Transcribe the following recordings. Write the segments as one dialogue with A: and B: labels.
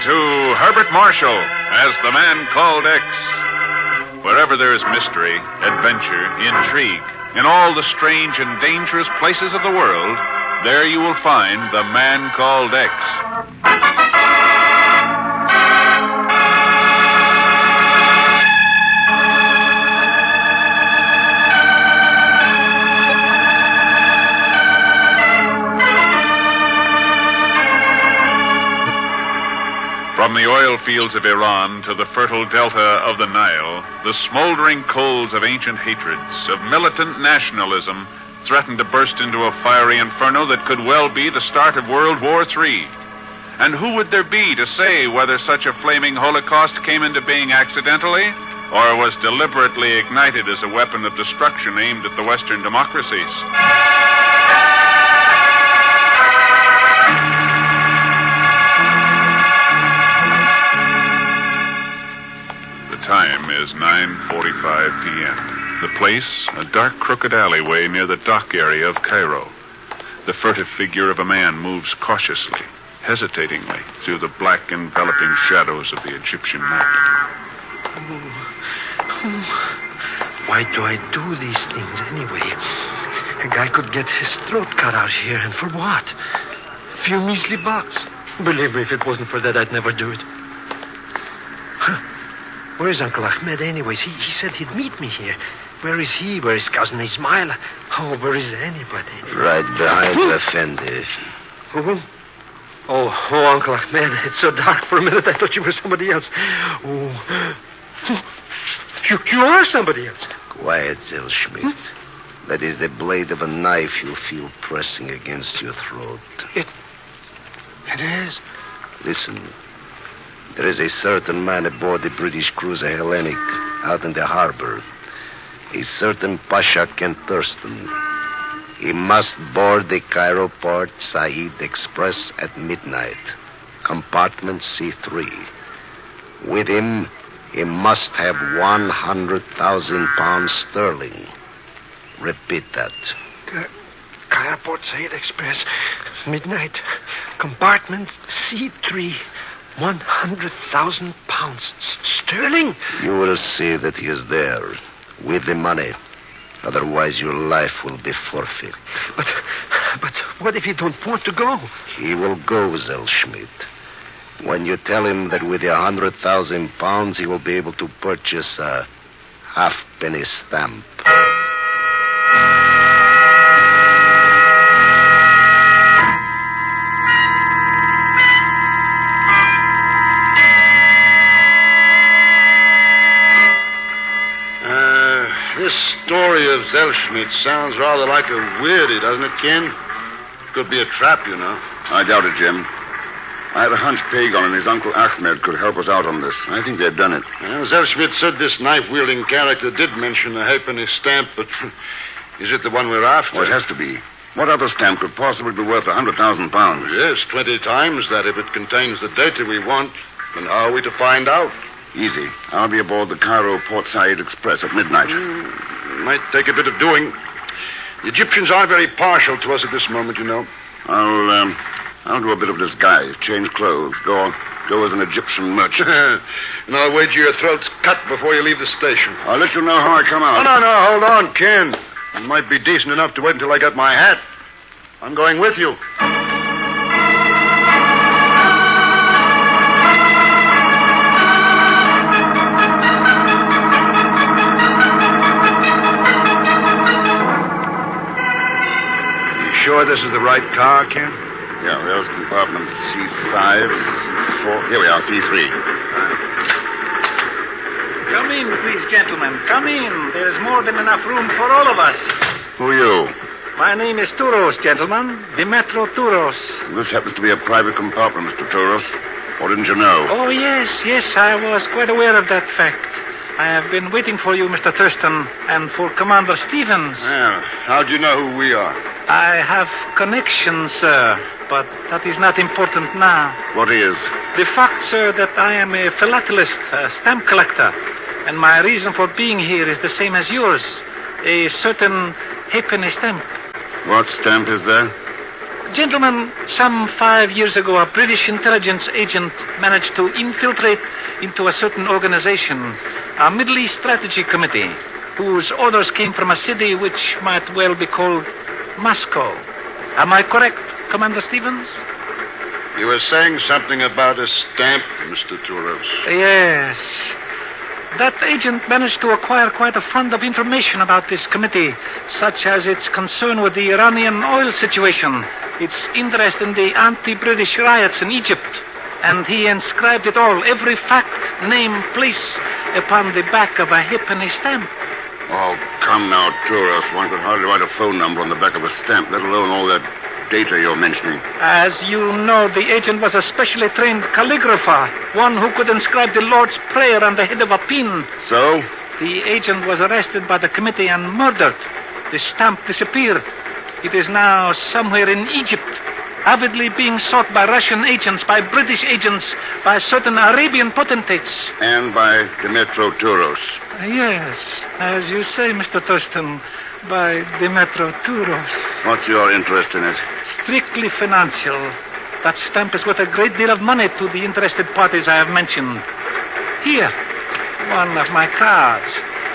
A: to Herbert Marshall as the Man Called X. Wherever there is mystery, adventure, intrigue, in all the strange and dangerous places of the world, there you will find the Man Called X. From the oil fields of Iran to the fertile delta of the Nile, the smoldering coals of ancient hatreds, of militant nationalism, threatened to burst into a fiery inferno that could well be the start of World War III. And who would there be to say whether such a flaming holocaust came into being accidentally or was deliberately ignited as a weapon of destruction aimed at the Western democracies? The time is 9:45 p.m. The place, a dark, crooked alleyway near the dock area of Cairo. The furtive figure of a man moves cautiously, hesitatingly, through the black, enveloping shadows of the Egyptian night.
B: Why do I do these things anyway? A guy could get his throat cut out here, and for what? A few measly bucks. Believe me, if it wasn't for that, I'd never do it. Where's Uncle Ahmed anyways? He said he'd meet me here. Where is he? Where is Cousin Ismail? Oh, where is anybody?
C: Right behind the Effendi.
B: Who? Oh, Uncle Ahmed, it's so dark for a minute I thought you were somebody else. Oh. You are somebody else.
C: Quiet, Zellschmidt. That is the blade of a knife you feel pressing against your throat.
B: It is?
C: Listen. There is a certain man aboard the British cruiser Hellenic out in the harbor. A certain Pasha Kent Thurston. He must board the Cairo Port Said Express at midnight. Compartment C3. With him, he must have 100,000 pounds sterling. Repeat that.
B: Cairo Port Said Express. Midnight. Compartment C3. 100,000 pounds sterling?
C: You will see that he is there with the money. Otherwise, your life will be forfeit.
B: But what if he don't want to go?
C: He will go, Zellschmidt. When you tell him that with 100,000 pounds, he will be able to purchase a halfpenny stamp.
D: This story of Zellschmidt sounds rather like a weirdie, doesn't it, Ken? Could be a trap, you know.
E: I doubt it, Jim. I have a hunch Pagon and his Uncle Ahmed could help us out on this. I think they've done it.
D: Well, Zellschmidt said this knife-wielding character did mention a halfpenny stamp, but is it the one we're after?
E: Well, it has to be. What other stamp could possibly be worth 100,000 pounds?
D: Yes, 20 times that if it contains the data we want. And how are we to find out?
E: Easy. I'll be aboard the Cairo Port Said Express at midnight.
D: Might take a bit of doing. The Egyptians are very partial to us at this moment, you know.
E: I'll do a bit of disguise, change clothes, go as an Egyptian merchant.
D: And I'll wager your throat's cut before you leave the station.
E: I'll let you know how I come out.
D: No, hold on, Ken. You might be decent enough to wait until I get my hat. I'm going with you. Sure this is the right car, Ken?
E: Yeah, there's compartment C5. 4. Here we are, C3.
F: Come in, please, gentlemen. Come in. There's more than enough room for all of us.
E: Who are you?
F: My name is Touros, gentlemen. Dimetro Touros.
E: This happens to be a private compartment, Mr. Touros. Or didn't you know?
F: Oh, yes. I was quite aware of that fact. I have been waiting for you, Mr. Thurston, and for Commander Stevens.
D: Yeah. How'd you know who we are?
F: I have connections, sir, but that is not important now.
E: What is?
F: The fact, sir, that I am a philatelist, a stamp collector, and my reason for being here is the same as yours, a certain halfpenny stamp.
E: What stamp is that?
F: Gentlemen, some 5 years ago, a British intelligence agent managed to infiltrate into a certain organization, a Middle East Strategy Committee, whose orders came from a city which might well be called Moscow. Am I correct, Commander Stevens?
D: You were saying something about a stamp, Mr. Touros.
F: Yes. That agent managed to acquire quite a fund of information about this committee, such as its concern with the Iranian oil situation, its interest in the anti-British riots in Egypt, and he inscribed it all, every fact, name, place, upon the back of a halfpenny stamp.
E: Oh, come now, Touros. One could hardly write a phone number on the back of a stamp, let alone all that data you're mentioning.
F: As you know, the agent was a specially trained calligrapher, one who could inscribe the Lord's Prayer on the head of a pin.
E: So?
F: The agent was arrested by the committee and murdered. The stamp disappeared. It is now somewhere in Egypt, avidly being sought by Russian agents, by British agents, by certain Arabian potentates.
E: And by Demetro Touros.
F: Yes, as you say, Mr. Thurston, by Demetro Touros.
E: What's your interest in it?
F: Strictly financial. That stamp is worth a great deal of money to the interested parties I have mentioned. Here, one of my cards.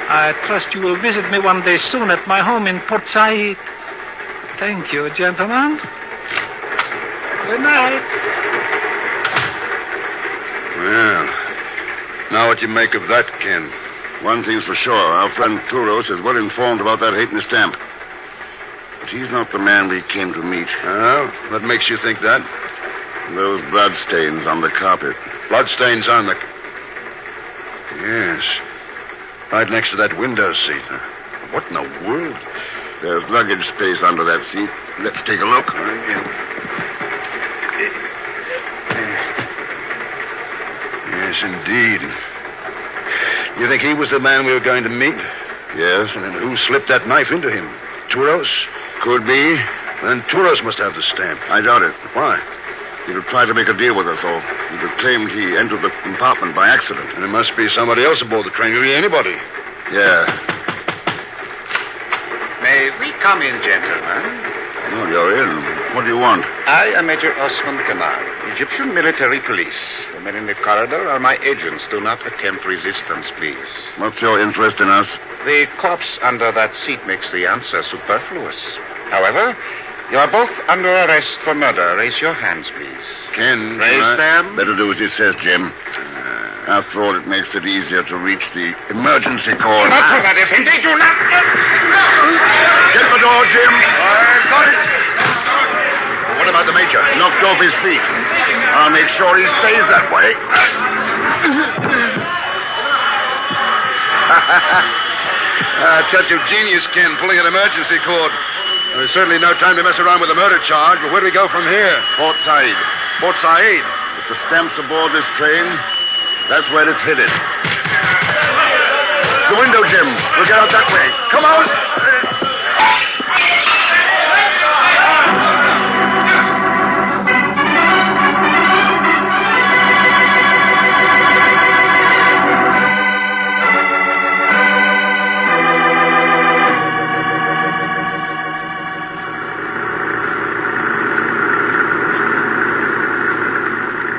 F: I trust you will visit me one day soon at my home in Port Said. Thank you, gentlemen. Good night.
D: Well, now what you make of that, Ken?
E: One thing's for sure. Our friend Touros is well informed about that halfpenny stamp. But he's not the man we came to meet.
D: Oh? What makes you think that?
E: Those bloodstains on the carpet.
D: Bloodstains on the... Yes. Right next to that window seat. What in the world?
E: There's luggage space under that seat. Let's take a look.
D: Yes, indeed. You think he was the man we were going to meet?
E: Yes.
D: And then who slipped that knife into him? Touros?
E: Could be.
D: Then Touros must have the stamp.
E: I doubt it.
D: Why?
E: He'd have tried to make a deal with us, or he'd have claimed he entered the compartment by accident.
D: And there must be somebody else aboard the train. Could be anybody.
E: Yeah.
G: May we come in, gentlemen?
E: Well, you're in. What do you want?
G: I am Major Osman Kamal, Egyptian military police. The men in the corridor are my agents. Do not attempt resistance, please.
E: What's your interest in us?
G: The corpse under that seat makes the answer superfluous. However, you are both under arrest for murder. Raise your hands, please.
E: Ken.
G: Raise them.
E: Better do as he says, Jim. After all, it makes it easier to reach the emergency cord.
G: Not for that, Effendi. Do not.
E: Get the door, Jim.
G: Got it.
E: What about the major? Knocked off his feet. I'll make sure he stays that way.
D: Touch of genius, Ken, pulling an emergency cord. There's certainly no time to mess around with a murder charge, but where do we go from here?
E: Port Said.
D: Port Said?
E: If the stamp's aboard this train, that's where it's headed. The window, Jim. We'll get out that way. Come on.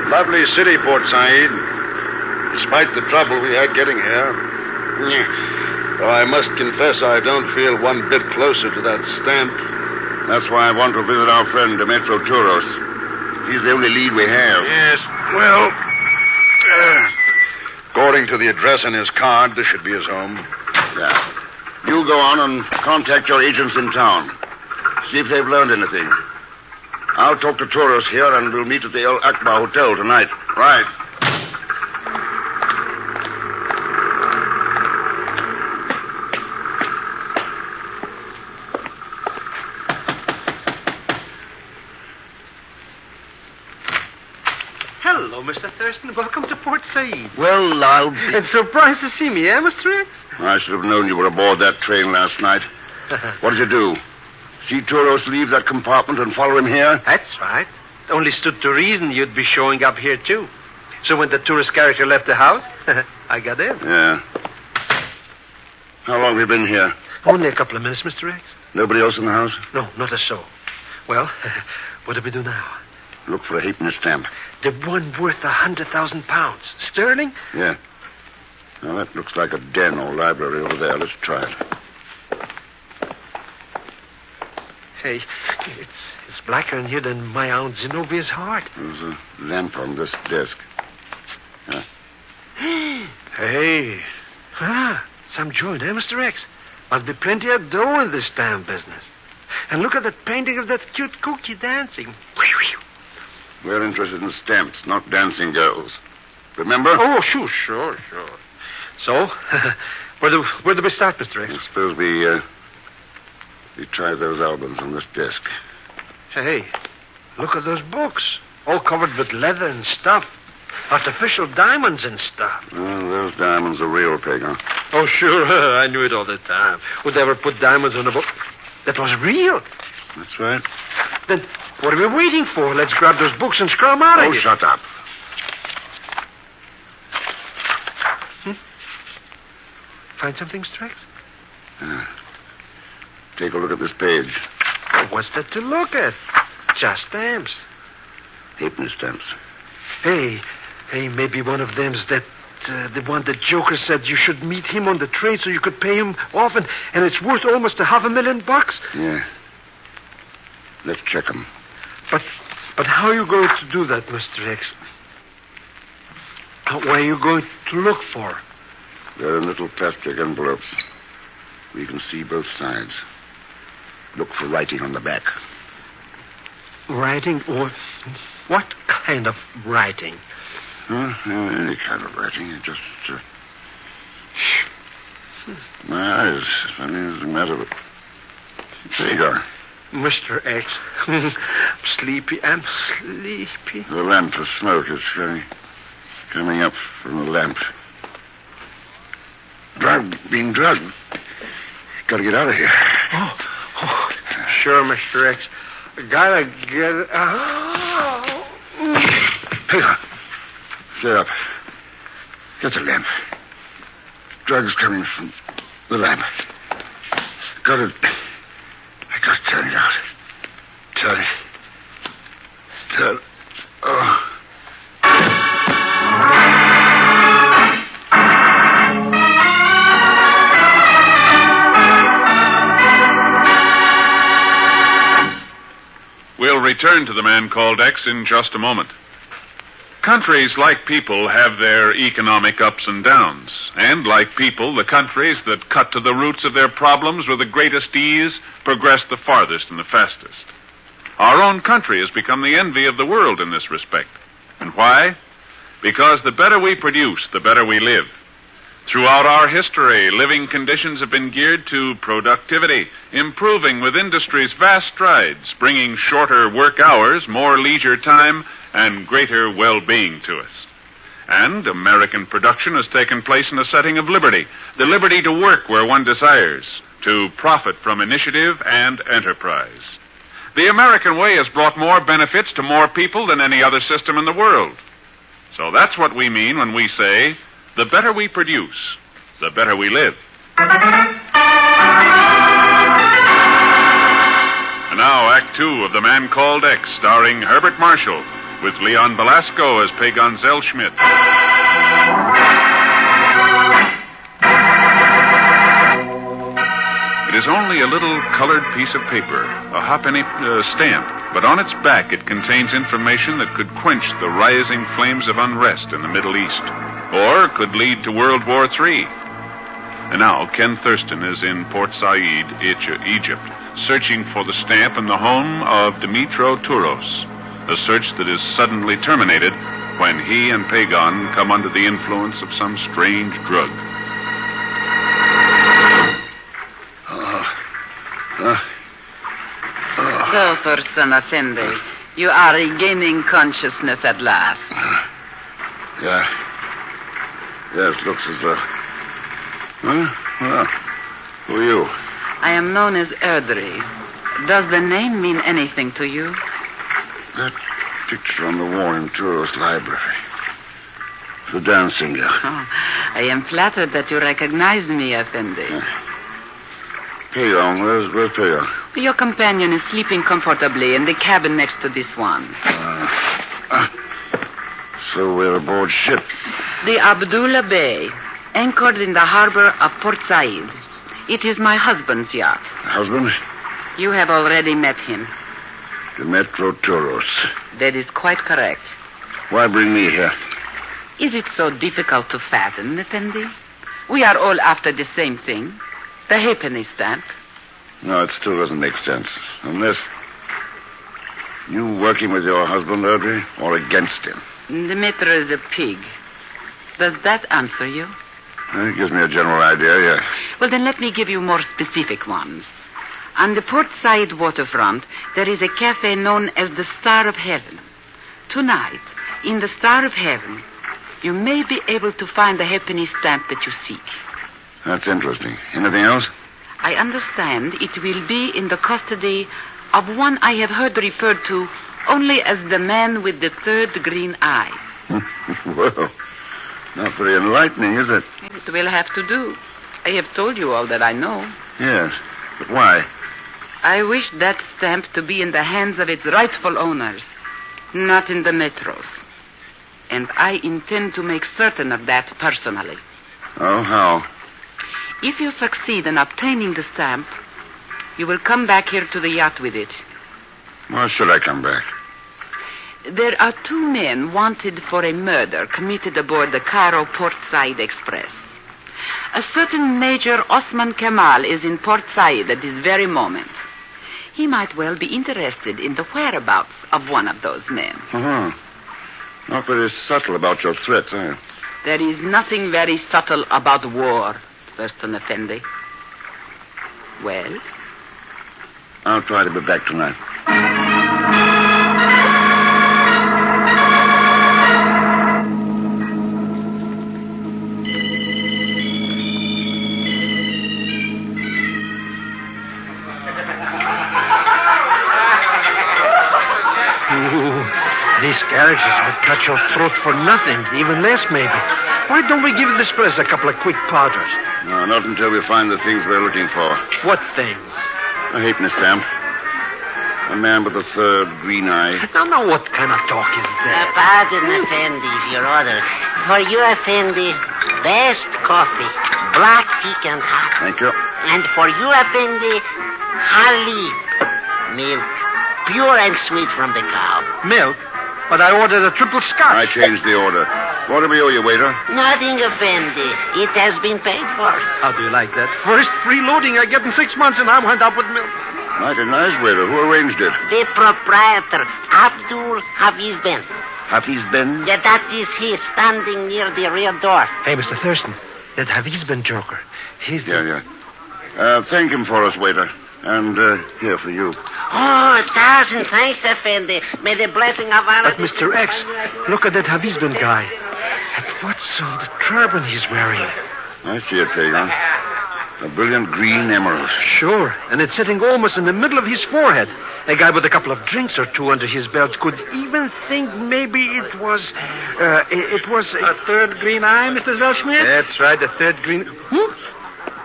D: Lovely city, Port Said. Despite the trouble we had getting here. Though I must confess I don't feel one bit closer to that stamp.
E: That's why I want to visit our friend Demetro Touros. He's the only lead we have.
D: Yes, well, according to the address on his card, this should be his home.
E: Yeah. You go on and contact your agents in town. See if they've learned anything. I'll talk to Touros here, and we'll meet at the El Akbar Hotel tonight.
D: Right.
B: Hello, Mr. Thurston. Welcome to Port Said.
C: Well, I'll be...
B: And surprised to see me, eh, Mr. X?
E: I should have known you were aboard that train last night. What did you do? See Touros leave that compartment and follow him here?
B: That's right. Only stood to reason you'd be showing up here, too. So when the tourist character left the house, I got in.
E: Yeah. How long have you been here?
B: Only a couple of minutes, Mr. X.
E: Nobody else in the house?
B: No, not a soul. Well, what do we do now?
E: Look for a halfpenny stamp.
B: The one worth 100,000 pounds. Sterling?
E: Yeah. Now, that looks like a den or library over there. Let's try it.
B: Hey, it's blacker in here than my Aunt Zenobia's heart.
E: There's a lamp on this desk. Huh?
B: Hey. Some joint, eh, Mr. X? Must be plenty of dough in this damn business. And look at that painting of that cute cookie dancing.
E: We're interested in stamps, not dancing girls. Remember?
B: Oh, sure. So, where do we start, Mr. X?
E: I suppose we try those albums on this desk.
B: Hey, look at those books. All covered with leather and stuff. Artificial diamonds and stuff.
E: Well, those diamonds are real, Pagan.
B: Oh, sure. I knew it all the time. Who'd ever put diamonds on a book? That was real.
E: That's right.
B: Then what are we waiting for? Let's grab those books and screw them out of here.
E: Shut up.
B: Find something, Mr. X?
E: Take a look at this page.
B: What's that to look at? Just stamps.
E: Halfpenny stamps.
B: Hey, maybe one of them's that the one that Joker said you should meet him on the train so you could pay him off, and it's worth almost $500,000.
E: Yeah. Let's check them.
B: But how are you going to do that, Mr. X? What are you going to look for?
E: They're in little plastic envelopes. We can see both sides. Look for writing on the back.
B: Writing? Or what kind of writing?
E: Any kind of writing. Just... My eyes. Something's the matter with... There you are.
B: Mr. X. I'm sleepy.
E: The lamp of smoke is coming up from the lamp. Being drugged. Gotta get out of here.
B: Oh, sure, Mr. X. Gotta get out.
E: Hey, stay up. Get the lamp. Drugs coming from the lamp. I gotta turn it out. Turn it. Oh.
A: We'll return to the man called X in just a moment. Countries, like people, have their economic ups and downs. And like people, the countries that cut to the roots of their problems with the greatest ease progress the farthest and the fastest. Our own country has become the envy of the world in this respect. And why? Because the better we produce, the better we live. Throughout our history, living conditions have been geared to productivity, improving with industry's vast strides, bringing shorter work hours, more leisure time, and greater well-being to us. And American production has taken place in a setting of liberty, the liberty to work where one desires, to profit from initiative and enterprise. The American way has brought more benefits to more people than any other system in the world. So that's what we mean when we say, the better we produce, the better we live. And now, Act Two of The Man Called X, starring Herbert Marshall, with Leon Belasco as Pagan Zellschmidt. It is only a little colored piece of paper, a halfpenny stamp, but on its back it contains information that could quench the rising flames of unrest in the Middle East, or could lead to World War III. And now Ken Thurston is in Port Said, Egypt, searching for the stamp in the home of Dimitro Touros, a search that is suddenly terminated when he and Pagan come under the influence of some strange drug.
H: So, Thurston Effendi, you are regaining consciousness at last.
E: Yeah. Yes, looks as though... Huh? Well, who are you?
H: I am known as Erdry. Does the name mean anything to you?
E: That picture on the wall in Touros' library. The dancing girl.
H: Oh, I am flattered that you recognize me, Effendi.
E: Peyo. Where's Peyo?
H: Your companion is sleeping comfortably in the cabin next to this one.
E: So we're aboard ship.
H: The Abdullah Bay, anchored in the harbor of Port Said. It is my husband's yacht.
E: Husband?
H: You have already met him.
E: Demetro Toros.
H: That is quite correct.
E: Why bring me here?
H: Is it so difficult to fathom, Effendi? We are all after the same thing. The halfpenny stamp.
E: No, it still doesn't make sense. Unless you working with your husband, Audrey, or against him.
H: Demetro is a pig. Does that answer you?
E: It gives me a general idea, yeah.
H: Well, then let me give you more specific ones. On the Port Said waterfront, there is a cafe known as the Star of Heaven. Tonight, in the Star of Heaven, you may be able to find the halfpenny stamp that you seek.
E: That's interesting. Anything else?
H: I understand it will be in the custody of one I have heard referred to only as the man with the third green eye.
E: Well, not very enlightening, is it?
H: It will have to do. I have told you all that I know.
E: Yes, but why?
H: I wish that stamp to be in the hands of its rightful owners, not in the Metro's. And I intend to make certain of that personally.
E: Oh, how?
H: If you succeed in obtaining the stamp, you will come back here to the yacht with it.
E: Why should I come back?
H: There are 2 men wanted for a murder committed aboard the Cairo Port Said Express. A certain Major Osman Kamal is in Port Said at this very moment. He might well be interested in the whereabouts of one of those men.
E: Uh-huh. Not very subtle about your threats, are you?
H: There is nothing very subtle about war, Thurston Effendi. Well?
E: I'll try to be back tonight.
B: These carriages would cut your throat for nothing, even less maybe. Why don't we give this press a couple of quick powders?
E: No, not until we find the things we're looking for.
B: What things?
E: A halfpenny stamp. A man with a third green eye.
B: Now, what kind of talk is that?
I: Pardon, Effendi, your order. For you, Effendi, best coffee, black, thick, and hot.
E: Thank you.
I: And for you, Effendi, halib, milk, pure and sweet from the cow.
B: Milk? But I ordered a triple scotch.
E: I changed the order. What do we owe you, waiter?
I: Nothing, Effendi. It has been paid for.
B: How do you like that? First free loading I get in 6 months, and I'm went up with milk.
E: Mighty nice, waiter. Who arranged it?
I: The proprietor, Abdul Hafiz Ben.
E: Hafiz Ben?
I: Yeah, that is he, standing near the rear door.
B: Hey, Mr. Thurston, that Hafiz Ben joker. He's
E: Yeah. Thank him for us, waiter. And here for you.
I: Oh, 1,000 thanks, Effendi. May the blessing of Allah...
B: But, Mr. X, look at that Hafiz Ben guy. And what's on the turban he's wearing?
E: I see it, Pagan. A brilliant green emerald.
B: Sure, and it's sitting almost in the middle of his forehead. A guy with a couple of drinks or 2 under his belt could even think maybe it was...
F: A third green eye, Mr. Zellschmidt?
B: That's right, a third green...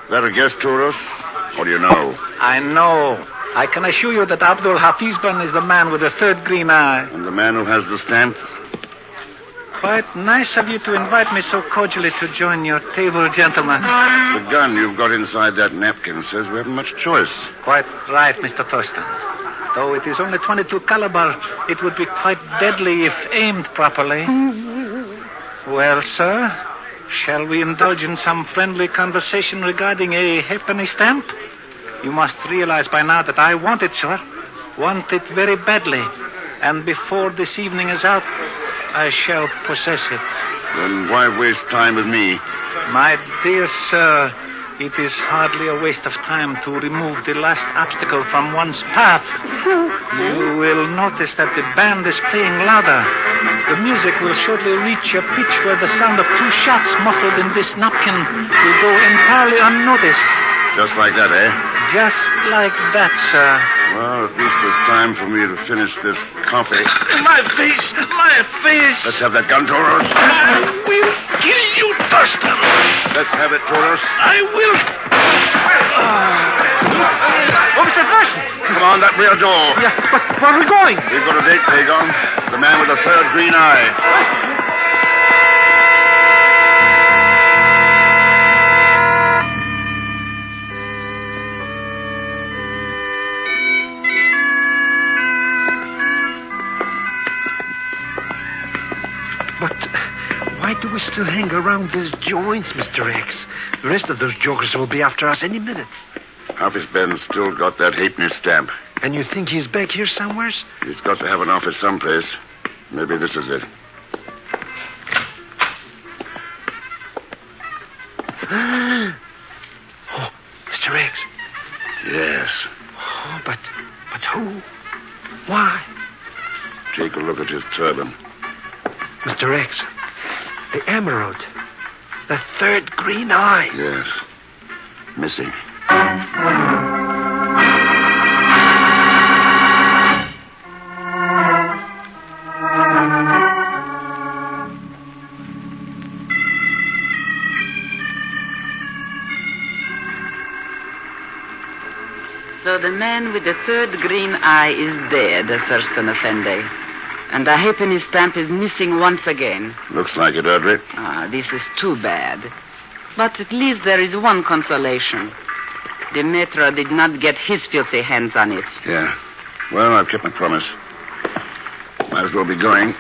E: That a guess, Toros? What do you know?
F: I know. I can assure you that Abdul Hafizban is the man with the third green eye.
E: And the man who has the stamp?
F: Quite nice of you to invite me so cordially to join your table, gentlemen.
E: The gun you've got inside that napkin says we haven't much choice.
F: Quite right, Mr. Thurston. Though it is only 22 caliber, it would be quite deadly if aimed properly. Well, sir, shall we indulge in some friendly conversation regarding a halfpenny stamp? You must realize by now that I want it, sir. Want it very badly. And before this evening is out, I shall possess it.
E: Then why waste time with me?
F: My dear sir, it is hardly a waste of time to remove the last obstacle from one's path. You will notice that the band is playing louder. The music will shortly reach a pitch where the sound of 2 shots muffled in this napkin will go entirely unnoticed.
E: Just like that, eh?
F: Just like that, sir.
E: Well, at least there's time for me to finish this coffee.
F: My face! My face!
E: Let's have that gun, Toros.
F: I will kill you, Thurston!
E: Let's have it, Toros.
F: I will...
B: Oh, Mr. Thurston.
E: Come on, that rear door.
B: Yeah, but where are we going?
E: We've got a date, Pagon. The man with the third green eye.
B: But why do we still hang around these joints, Mr. X? The rest of those jokers will be after us any minute.
E: Hafiz Ben's still got that halfpenny stamp.
B: And you think he's back here somewheres?
E: He's got to have an office someplace. Maybe this is it.
B: Oh, Mr. X.
E: Yes.
B: Oh, but who? Why?
E: Take a look at his turban.
B: Mr. X, the emerald. The third green eye.
E: Yes. Missing.
H: So the man with the third green eye is dead, Thurston Effendi. And the halfpenny stamp is missing once again.
E: Looks like it, Audrey.
H: This is too bad. But at least there is one consolation. Demetra did not get his filthy hands on it.
E: Yeah. Well, I've kept my promise. Might as well be going.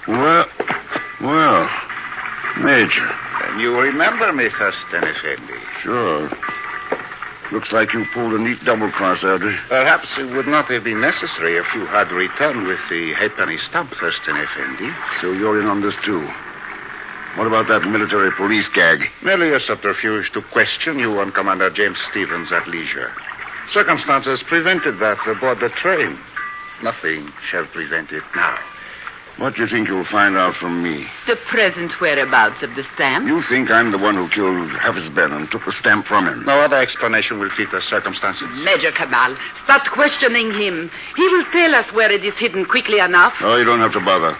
E: Well, Major.
G: And you remember me, Thurston Effendi?
E: Sure. Looks like you pulled a neat double cross, Audrey.
G: Perhaps it would not have been necessary if you had returned with the halfpenny stamp, Thurston Effendi.
E: So you're in on this, too. What about that military police gag?
G: Merely a subterfuge to question you and Commander James Stevens at leisure. Circumstances prevented that aboard the train. Nothing shall prevent it now.
E: What do you think you'll find out from me?
H: The present whereabouts of the stamp?
E: You think I'm the one who killed Hafiz Ben and took the stamp from him?
G: No other explanation will fit the circumstances.
H: Major Cabal, start questioning him. He will tell us where it is hidden quickly enough.
E: Oh, you don't have to bother.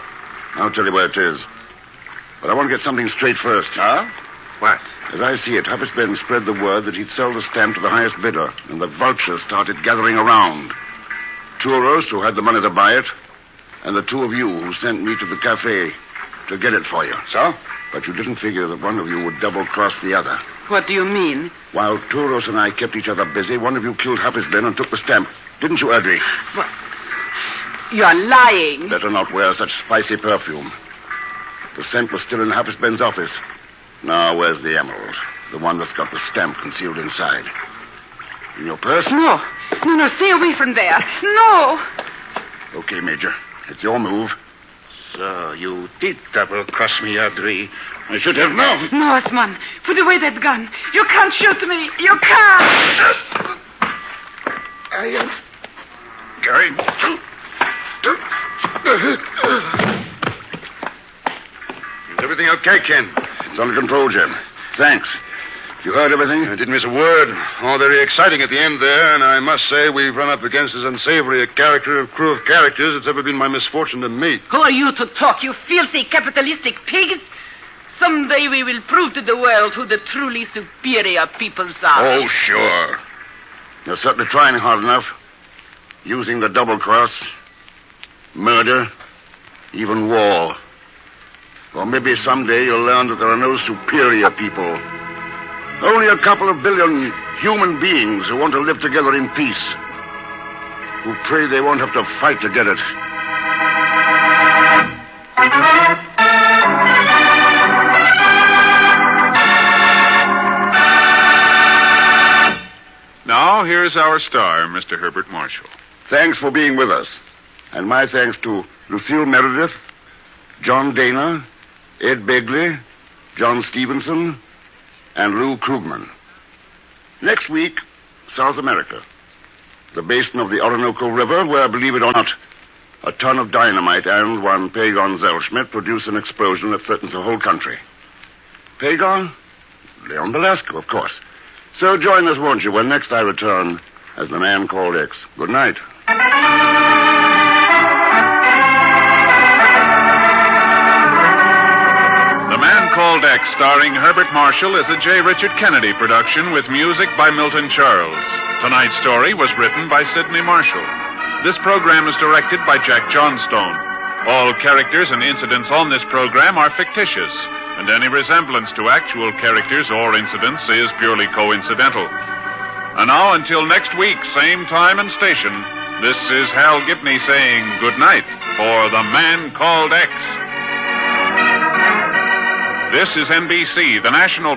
E: I'll tell you where it is. But I want to get something straight first.
G: Huh? What?
E: As I see it, Hafiz Ben spread the word that he'd sell the stamp to the highest bidder, and the vultures started gathering around. Tourists who had the money to buy it, and the two of you who sent me to the cafe to get it for you.
G: So?
E: But you didn't figure that one of you would double-cross the other.
H: What do you mean?
E: While Touros and I kept each other busy, one of you killed Hafiz Ben and took the stamp. Didn't you, Audrey?
H: What? You are lying.
E: Better not wear such spicy perfume. The scent was still in Hafiz Ben's office. Now, where's the emerald? The one that's got the stamp concealed inside. In your purse?
H: No, stay away from there. No.
E: Okay, Major. It's your move.
G: So you did double-cross me, Audrey. I should have known.
H: No, Osman. Put away that gun. You can't shoot me. You can't.
E: I am going
D: Is everything okay, Ken?
E: It's under control, Jim. Thanks. You heard everything?
D: I didn't miss a word. All very exciting at the end there, and I must say we've run up against as unsavory a crew of characters it's ever been my misfortune to meet.
H: Who are you to talk, you filthy capitalistic pigs? Someday we will prove to the world who the truly superior peoples are.
E: Oh, sure. You're certainly trying hard enough. Using the double-cross, murder, even war. Or maybe someday you'll learn that there are no superior people. Only a couple of billion human beings who want to live together in peace. Who pray they won't have to fight to get it.
A: Now, here's our star, Mr. Herbert Marshall.
E: Thanks for being with us. And my thanks to Lucille Meredith, John Dana, Ed Begley, John Stevenson, and Lou Krugman. Next week, South America. The basin of the Orinoco River, where, believe it or not, a ton of dynamite and one Pagon Zellschmidt produce an explosion that threatens the whole country. Pagon? Leon Belasco, of course. So join us, won't you, when next I return as the Man Called X. Good night.
A: The Man Called X, starring Herbert Marshall, is a J. Richard Kennedy production with music by Milton Charles. Tonight's story was written by Sidney Marshall. This program is directed by Jack Johnstone. All characters and incidents on this program are fictitious, and any resemblance to actual characters or incidents is purely coincidental. And now, until next week, same time and station, this is Hal Gibney saying good night for The Man Called X. This is NBC, the national...